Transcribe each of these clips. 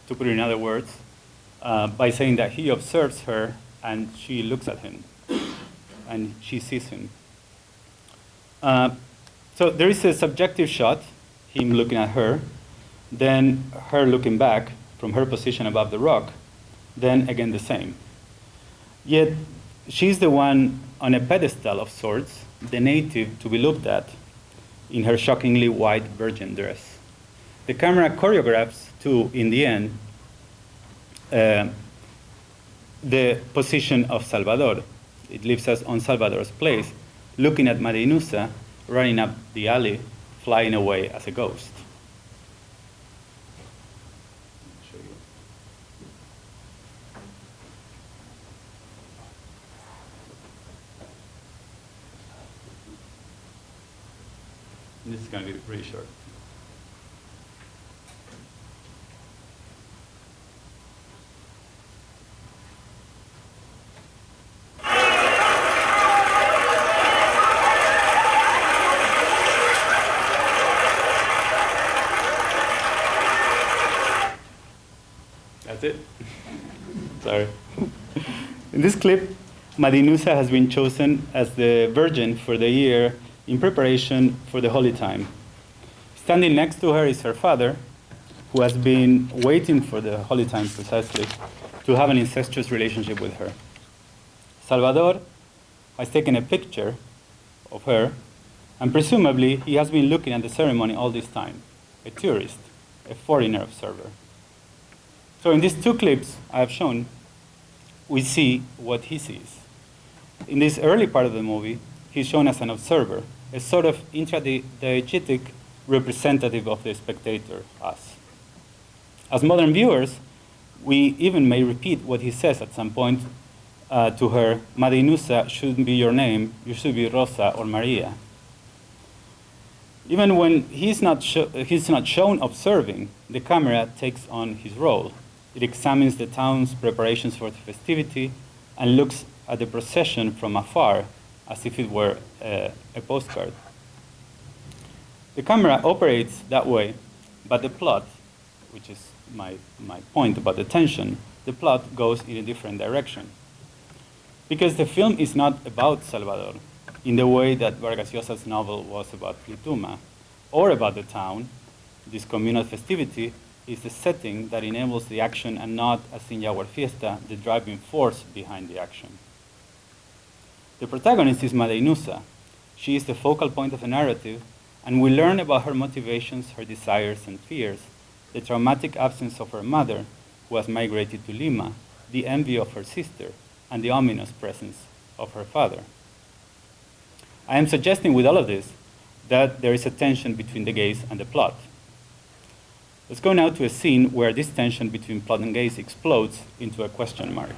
to put it in other words, by saying that he observes her and she looks at him, and she sees him. So there is a subjective shot, him looking at her, then her looking back from her position above the rock, then again the same. Yet she's the one on a pedestal of sorts, the native to be looked at in her shockingly white virgin dress. The camera choreographs, too, in the end, the position of Salvador. It leaves us on Salvador's place, looking at Marinusa running up the alley, flying away as a ghost. This is going to be pretty short. That's it. Sorry. In this clip, Marinusa has been chosen as the virgin for the year in preparation for the holy time. Standing next to her is her father, who has been waiting for the holy time precisely to have an incestuous relationship with her. Salvador has taken a picture of her, and presumably he has been looking at the ceremony all this time, a tourist, a foreigner observer. So in these two clips I have shown, we see what he sees. In this early part of the movie, he's shown as an observer, a sort of intradiegetic representative of the spectator, us. As modern viewers, we even may repeat what he says at some point to her: Marinusa shouldn't be your name, you should be Rosa or Maria. Even when he's not shown observing, the camera takes on his role. It examines the town's preparations for the festivity and looks at the procession from afar as if it were a postcard. The camera operates that way, but the plot, which is my point about the tension, the plot goes in a different direction. Because the film is not about Salvador in the way that Vargas Llosa's novel was about Plituma, or about the town. This communal festivity is the setting that enables the action and not, as in Jaguar Fiesta, the driving force behind the action. The protagonist is Marinusa. She is the focal point of the narrative, and we learn about her motivations, her desires and fears, the traumatic absence of her mother, who has migrated to Lima, the envy of her sister, and the ominous presence of her father. I am suggesting with all of this that there is a tension between the gaze and the plot. Let's go now to a scene where this tension between plot and gaze explodes into a question mark.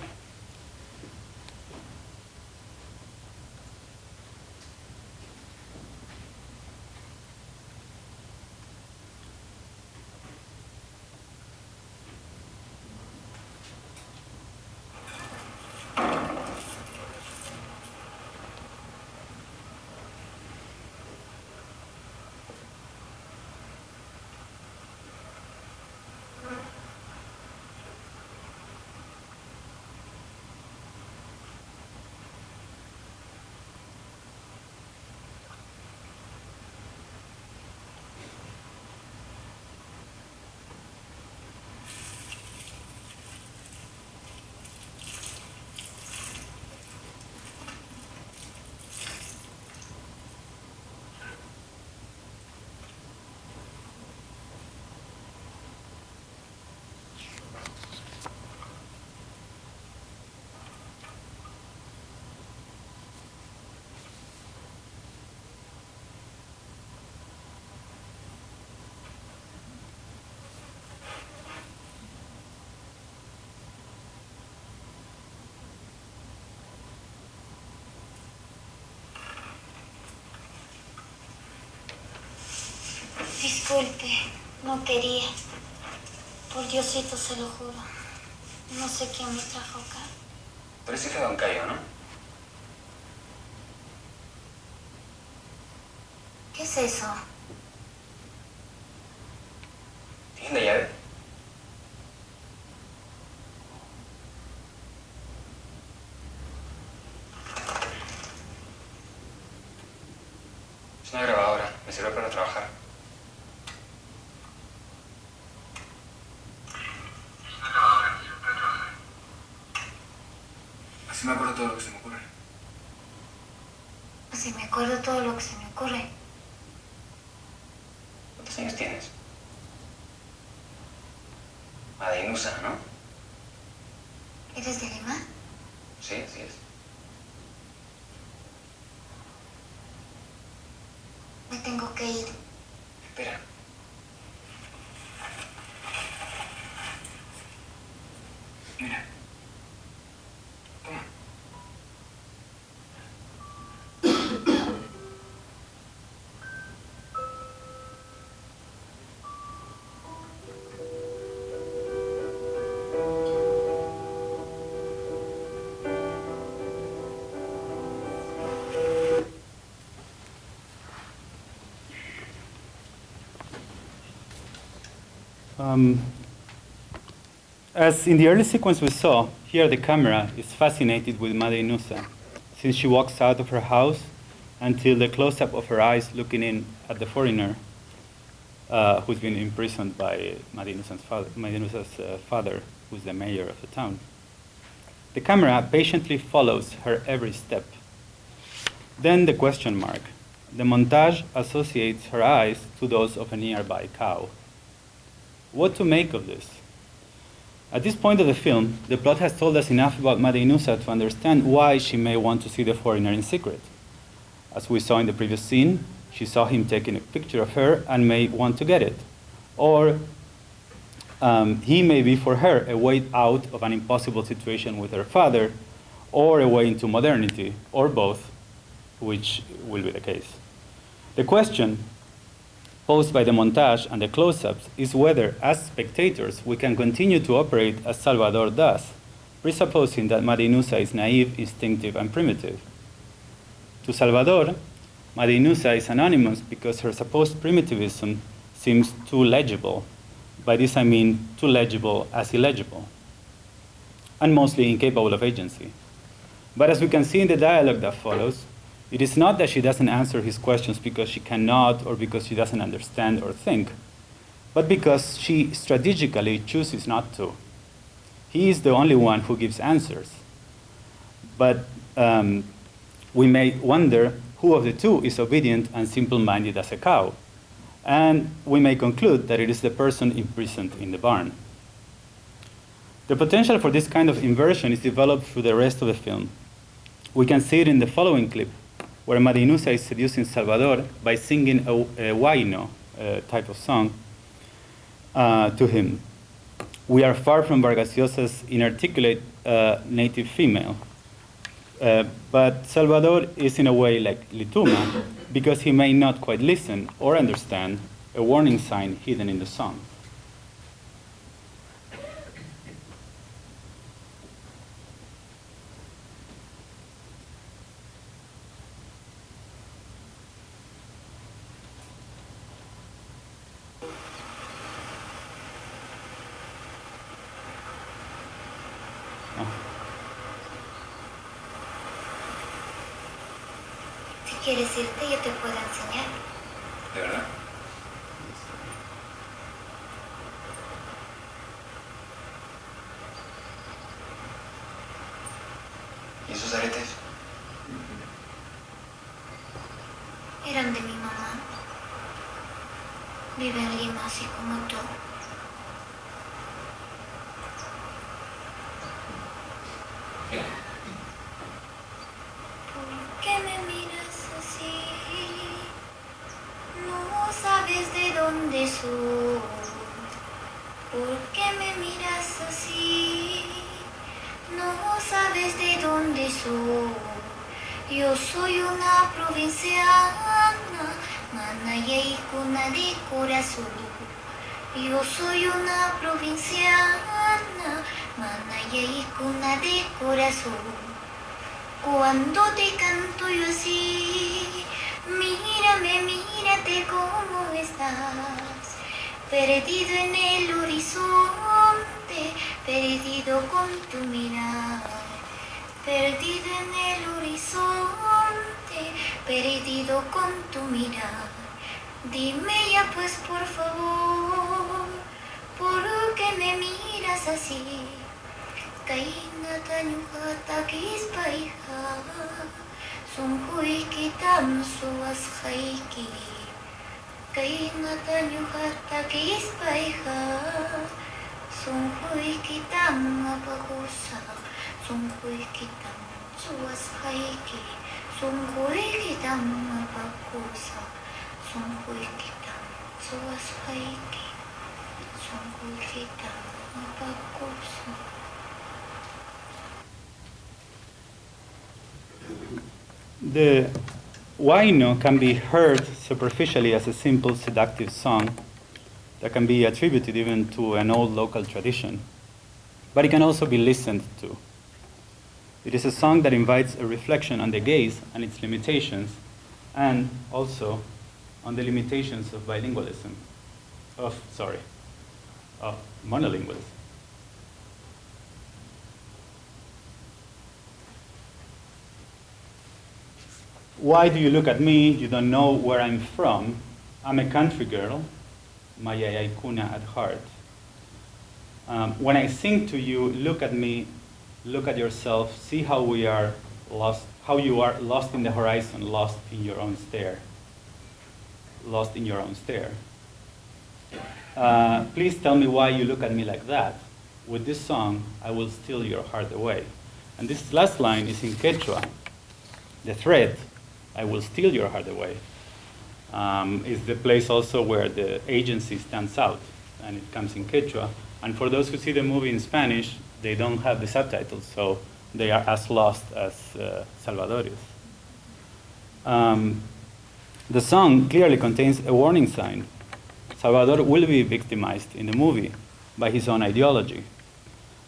Disculpe, no quería. Por Diosito se lo juro. No sé quién me trajo acá. Pero ese fue Don Cayo, ¿no? ¿Qué es eso? ¿Tienes la llave? Es una grabadora, me sirve para trabajar. Es una grabadora, me sirve para trabajar. Así me acuerdo todo lo que se me ocurre. Así me acuerdo todo lo que se me ocurre. ¿Cuántos años tienes? Madeinusa, ¿no? ¿Eres de Lima? Sí, así es. Me tengo que ir. Espera. Mira. Toma. As in the early sequence we saw, here the camera is fascinated with Madeinusa, since she walks out of her house until the close-up of her eyes looking in at the foreigner who's been imprisoned by Madeinusa's father, who's the mayor of the town. The camera patiently follows her every step. Then the question mark. The montage associates her eyes to those of a nearby cow. What to make of this? At this point of the film, the plot has told us enough about Madeinusa to understand why she may want to see the foreigner in secret. As we saw in the previous scene, she saw him taking a picture of her and may want to get it. Or he may be for her a way out of an impossible situation with her father, or a way into modernity, or both, which will be the case. The question posed by the montage and the close-ups is whether, as spectators, we can continue to operate as Salvador does, presupposing that Madeinusa is naive, instinctive, and primitive. To Salvador, Madeinusa is anonymous because her supposed primitivism seems too legible. By this I mean too legible as illegible, and mostly incapable of agency. But as we can see in the dialogue that follows, it is not that she doesn't answer his questions because she cannot or because she doesn't understand or think, but because she strategically chooses not to. He is the only one who gives answers. But we may wonder who of the two is obedient and simple-minded as a cow. And we may conclude that it is the person imprisoned in the barn. The potential for this kind of inversion is developed through the rest of the film. We can see it in the following clip, where Madeinusa is seducing Salvador by singing a huayno type of song to him. We are far from Vargas Llosa's inarticulate native female, but Salvador is in a way like Lituma because he may not quite listen or understand a warning sign hidden in the song. Si quieres irte, yo te puedo enseñar. ¿De verdad? ¿Y esos aretes? Eran de mi mamá. Vive en Lima, así como tú. Mira. ¿Por qué me miras así? No sabes de dónde soy. ¿Por qué me miras así? No sabes de dónde soy. Yo soy una provinciana, manaya y cuna de corazón. Yo soy una provinciana, manaya y cuna de corazón. Cuando te canto yo así, mírame, mírate cómo estás. Perdido en el horizonte, perdido con tu mirar. Perdido en el horizonte, perdido con tu mirar. Dime ya pues por favor, ¿por qué me miras así? Kaina tanyuhata kispaiha, sunghui kitam suas haiki. Kaina tanyuhata kispaiha, sunghui kitam apakusa, sunghui kitam suas haiki. Sunghui kitam apakusa, sunghui kitam suas haiki. Sunghui kitam apakusa. The Huayno can be heard superficially as a simple, seductive song that can be attributed even to an old local tradition, but it can also be listened to. It is a song that invites a reflection on the gaze and its limitations, and also on the limitations of bilingualism, of monolingualism. Why do you look at me? You don't know where I'm from. I'm a country girl, Mayayaykuna at heart. When I sing to you, look at me, look at yourself, see how we are lost, how you are lost in the horizon, lost in your own stare. Lost in your own stare. Please tell me why you look at me like that. With this song, I will steal your heart away. And this last line is in Quechua. The thread, I will steal your heart away, is the place also where the agency stands out, and it comes in Quechua. And for those who see the movie in Spanish, they don't have the subtitles, so they are as lost as Salvador is. The song clearly contains a warning sign. Salvador will be victimized in the movie by his own ideology.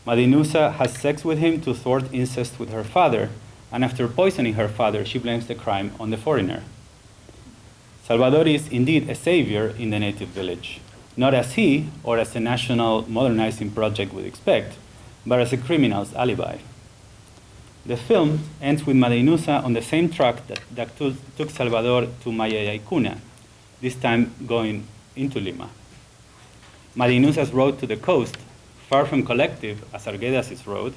Madinusa has sex with him to thwart incest with her father, and after poisoning her father, she blames the crime on the foreigner. Salvador is indeed a savior in the native village, not as he or as a national modernizing project would expect, but as a criminal's alibi. The film ends with Madinusa on the same track that took Salvador to Mayayaykuna, this time going into Lima. Madinusa's road to the coast, far from collective as Arguedas's road,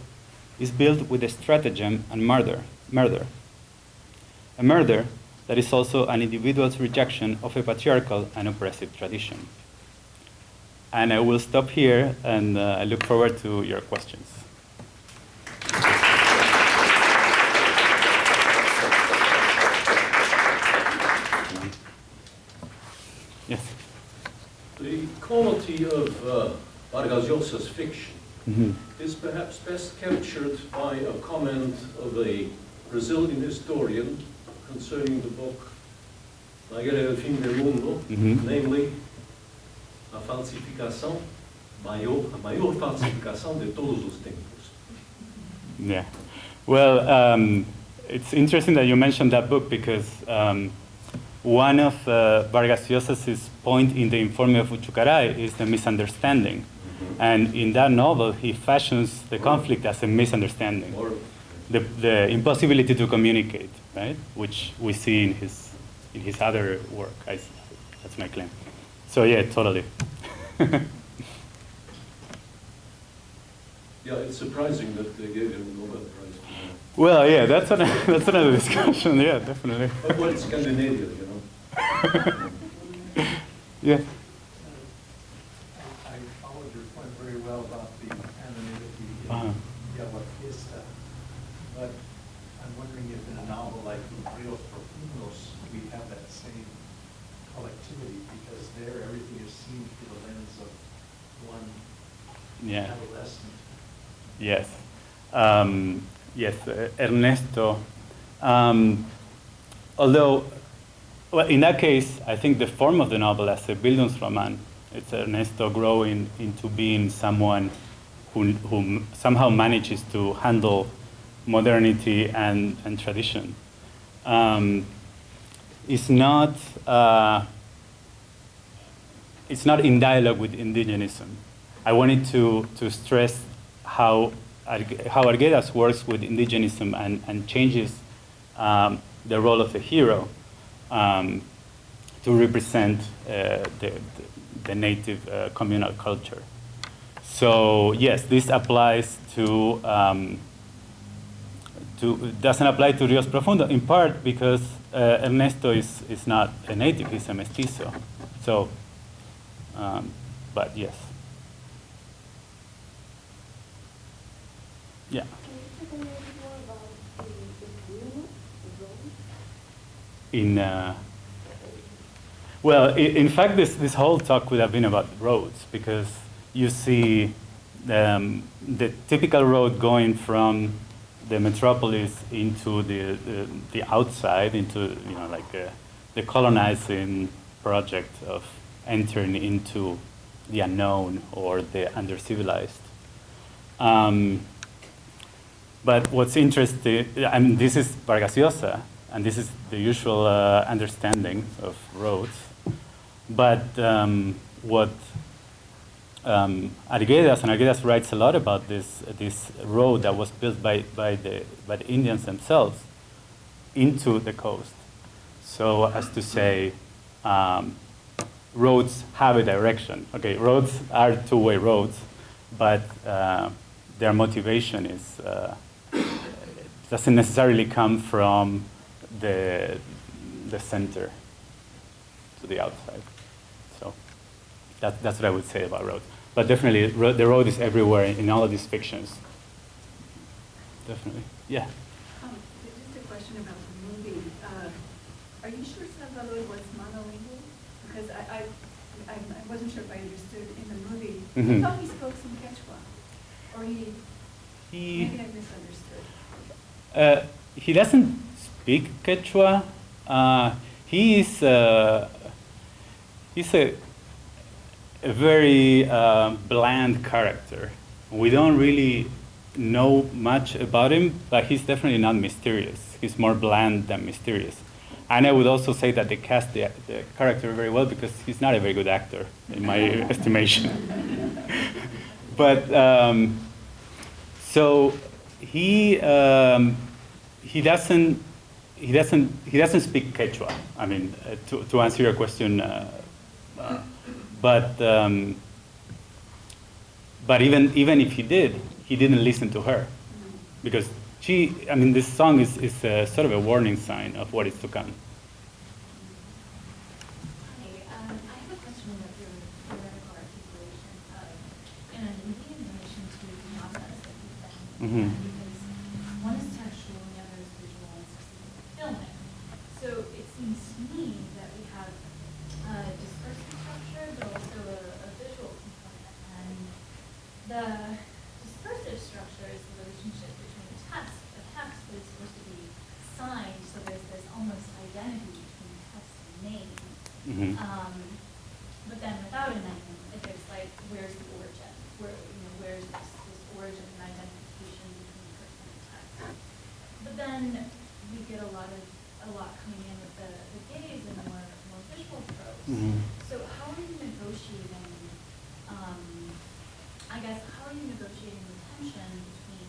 is built with a stratagem and murder. A murder that is also an individual's rejection of a patriarchal and oppressive tradition. And I will stop here, and I look forward to your questions. Yes? The quality of Vargas Llosa's fiction is perhaps best captured by a comment of a Brazilian historian concerning the book La Guerra del Fin del Mundo, namely, a falsificação, a maior falsificação de todos os tempos. Yeah. Well, it's interesting that you mentioned that book because one of Vargas Llosa's point in the Informe of Uchucaray is the misunderstanding. And in that novel, he fashions the conflict as a misunderstanding, the impossibility to communicate, right? Which we see in his other work. That's my claim. So yeah, totally. Yeah, it's surprising that they gave him a Nobel Prize. Well, yeah, that's another discussion. Yeah, definitely. But well, it's Scandinavia, you know. Yeah. I followed your point very well about the anonymity in Yawakista, but I'm wondering if in a novel like Ríos Profundos we have that same collectivity, because there everything is seen through the lens of one adolescent. Yes. Yes, Ernesto. Although, well, in that case, I think the form of the novel as a Bildungsroman, it's Ernesto growing into being someone who somehow manages to handle modernity and tradition. It's not in dialogue with indigenism. I wanted to stress how Arguedas works with indigenism and changes the role of the hero to represent the native communal culture. So yes, this applies to doesn't apply to Ríos Profundo, in part because Ernesto is not a native, he's a mestizo. So, but yes. Yeah. Can you talk a little bit more about the room, the road? Well, in fact, this whole talk would have been about roads, because you see the typical road going from the metropolis into the outside, into like the colonizing project of entering into the unknown or the under-civilized. But what's interesting, I mean, this is Vargas Llosa, and this is the usual understanding of roads. But what Arguedas writes a lot about this road that was built by the Indians themselves into the coast. So as to say, roads have a direction. Okay, roads are two-way roads, but their motivation is doesn't necessarily come from the center to the outside. So that's what I would say about roads. But definitely, the road is everywhere in all of these fictions. Definitely, yeah. Just a question about the movie. Are you sure Salvador was monolingual? Because I wasn't sure if I understood in the movie. I thought he spoke some Quechua, or maybe I misunderstood. He doesn't speak Quechua. He's a very bland character. We don't really know much about him, but he's definitely not mysterious. He's more bland than mysterious. And I would also say that they cast the character very well, because he's not a very good actor, in my estimation. But so he doesn't speak Quechua. I mean, to answer your question, but even if he did, he didn't listen to her, because this song is sort of a warning sign of what is to come. Hey, I have a question about your theoretical articulation of anonymity in relation to novelas that you've done. Because one is textual and the other is visual and specific filming. So it seems to me that we have a discursive structure, but also a visual component. And the discursive structure is the relationship between the text. The text is supposed to be signed, so there's this almost identity between text and name. But then without a name, there's like, where's the origin? Where's this origin and identification between person and text? But then we get a lot coming in with the gaze and more visual prose. So how are you negotiating? How are you negotiating the tension between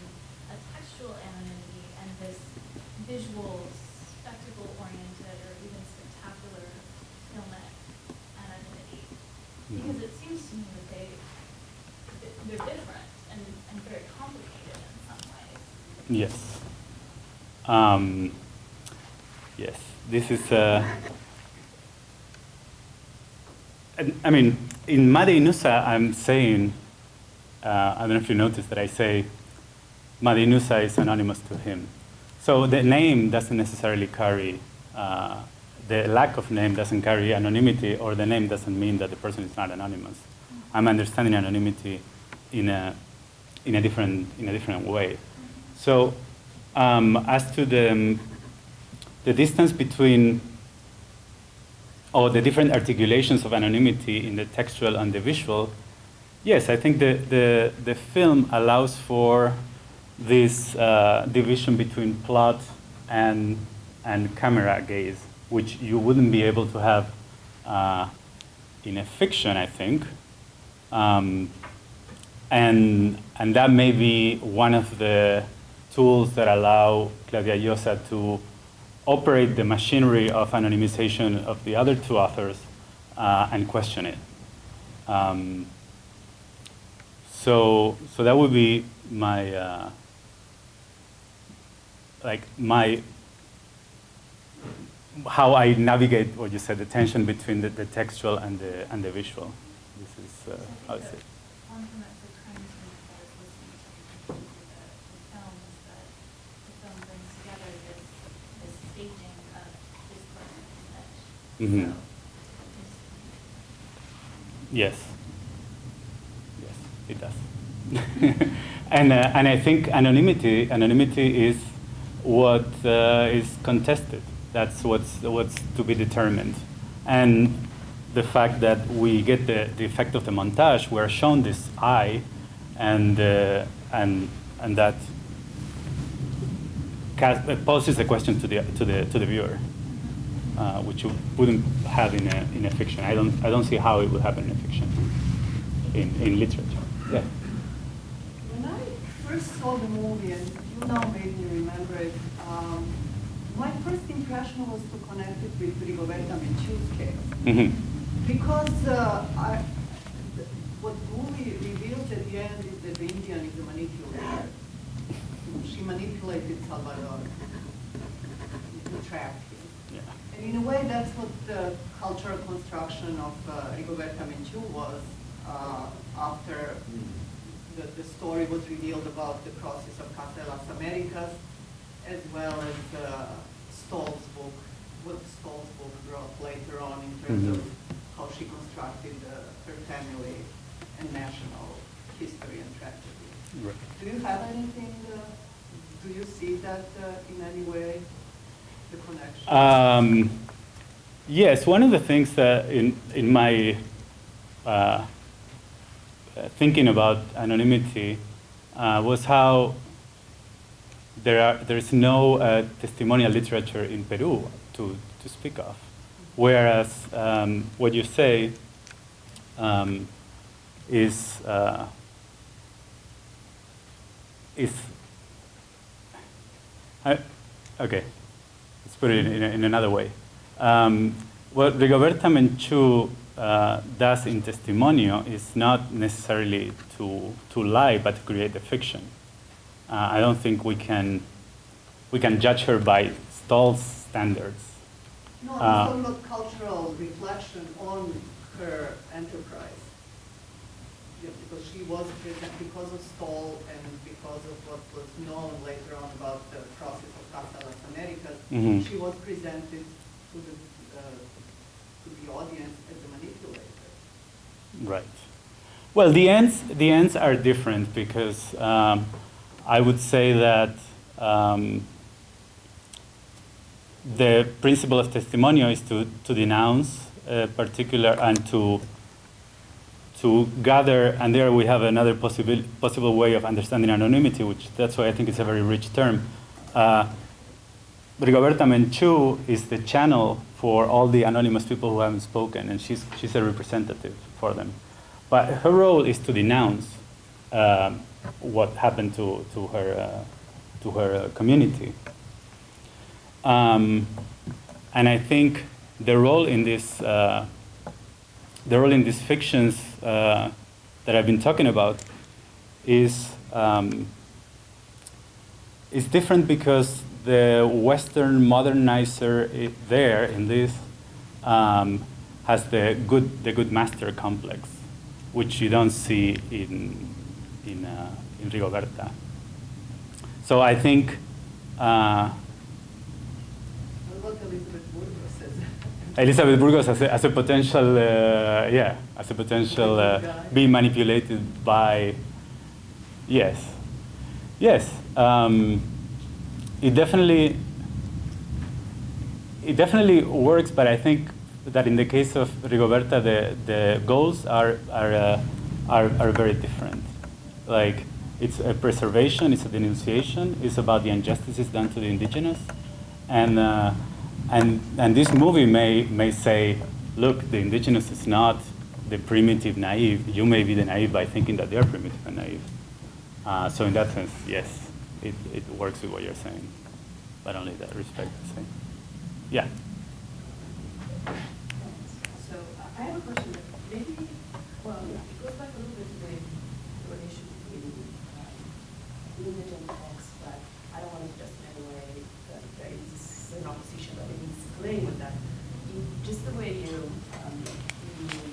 a textual anonymity and this visual, spectacle-oriented, or even spectacular filmic anonymity? Because it seems to me that they're different and very complicated in some ways. Yes. Yes. This is. I mean, in Madeinusa, I'm saying. I don't know if you noticed that I say Madeinusa is anonymous to him. So the name doesn't necessarily carry, the lack of name doesn't carry anonymity, or the name doesn't mean that the person is not anonymous. I'm understanding anonymity in a different way. So as to the distance between, or the different articulations of anonymity in the textual and the visual, yes, I think the film allows for this division between plot and camera gaze, which you wouldn't be able to have in a fiction, I think. And that may be one of the tools that allow Claudia Llosa to operate the machinery of anonymization of the other two authors and question it. So that would be my how I navigate what you said, the tension between the textual and the visual. This is how I see it. One thing that's occurring to me as I was listening to the film is that the film brings together this staging of discourse and Mm-hmm. Yes. Yes, it does. and I think anonymity is what is contested. That's what's to be determined. And the fact that we get the effect of the montage, we're shown this eye, and that poses a question to the viewer, which you wouldn't have in a fiction. I don't see how it would happen in a fiction, in literature. Yeah. When I first saw the movie, and you now made me remember it, my first impression was to connect it with Rigoberta Menchu's case. Mm-hmm. Because what the movie reveals at the end is that the Indian is a manipulator. She manipulated Salvador to trap him. Yeah. And in a way, that's what the cultural construction of Rigoberta Menchú was after the story was revealed about the process of Casa de las Americas, as well as Stoll's book, what Stoll's book brought later on in terms of how she constructed her family and national history and tragedy. Right. Do you have anything, do you see that in any way, the connection? Yes, one of the things that in my thinking about anonymity was how there is no testimonial literature in Peru to speak of, whereas what you say is okay. Let's put it in another way. What Rigoberta Menchú does in Testimonio is not necessarily to lie, but to create a fiction. I don't think we can judge her by Stoll's standards. No, I'm talking about cultural reflection on her enterprise. Yeah, because she was present, because of Stoll and because of what was known later on about the process of Casa de las Americas, she was presented to the audience as a manipulator. Right. Well, the ends are different because I would say that the principle of testimonio is to denounce a particular and to gather, and there we have another possible way of understanding anonymity, which that's why I think it's a very rich term. Rigoberta Menchú is the channel for all the anonymous people who haven't spoken, and she's a representative for them. But her role is to denounce what happened to her community. And I think the role in these fictions that I've been talking about is different because the Western modernizer there in this has the good master complex, which you don't see in Rigoberta. So I think. What about Elizabeth Burgos says? Elizabeth Burgos as a potential, being manipulated by, yes. It definitely works, but I think that in the case of Rigoberta, the goals are very different. Like, it's a preservation, it's a denunciation, it's about the injustices done to the indigenous, and this movie may say, look, the indigenous is not the primitive naive. You may be the naive by thinking that they are primitive and naive. So in that sense, yes, it works with what you're saying, but only that respect, I say. Yeah. So I have a question. Maybe, well, it goes back a little bit to the relation between image and text, but I don't want to suggest in any way that there is an opposition, but maybe it's playing with that. Just the way you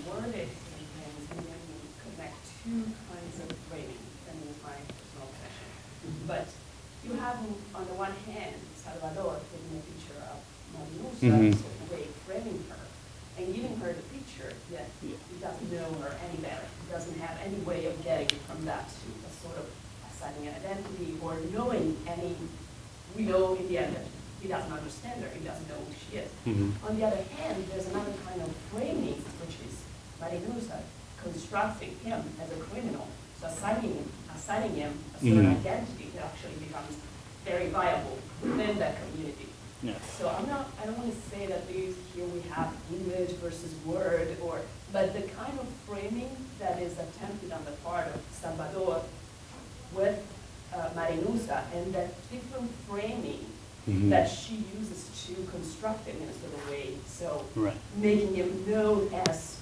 word it, sometimes maybe I can connect two kinds of framing, and it was my personal obsession. But you have, on the one hand, Salvador taking a picture of Marinusa, in a certain way, framing her, and giving her the picture, yet he doesn't know her any better. He doesn't have any way of getting from that to a sort of assigning an identity or knowing any, we know in the end that he doesn't understand her, he doesn't know who she is. On the other hand, there's another kind of framing, which is Marinusa constructing him as a criminal, so assigning him a certain identity that actually becomes very viable within that community. Yes. So I don't want to say that here we have image versus word, but the kind of framing that is attempted on the part of Salvador with Marinusa, and that different framing that she uses to construct him in a sort of way. So making him known as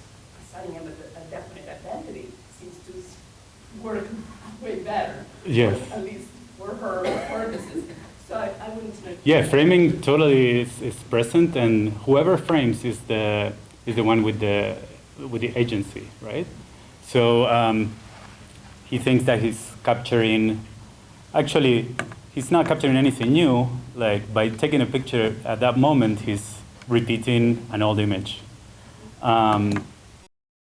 assigning him a definite identity seems to work way better. Yes. Or at least for her purposes. So I wouldn't know. Yeah, framing totally is present, and whoever frames is the one with the agency, right? So he thinks that he's capturing. Actually, he's not capturing anything new. Like by taking a picture at that moment, he's repeating an old image.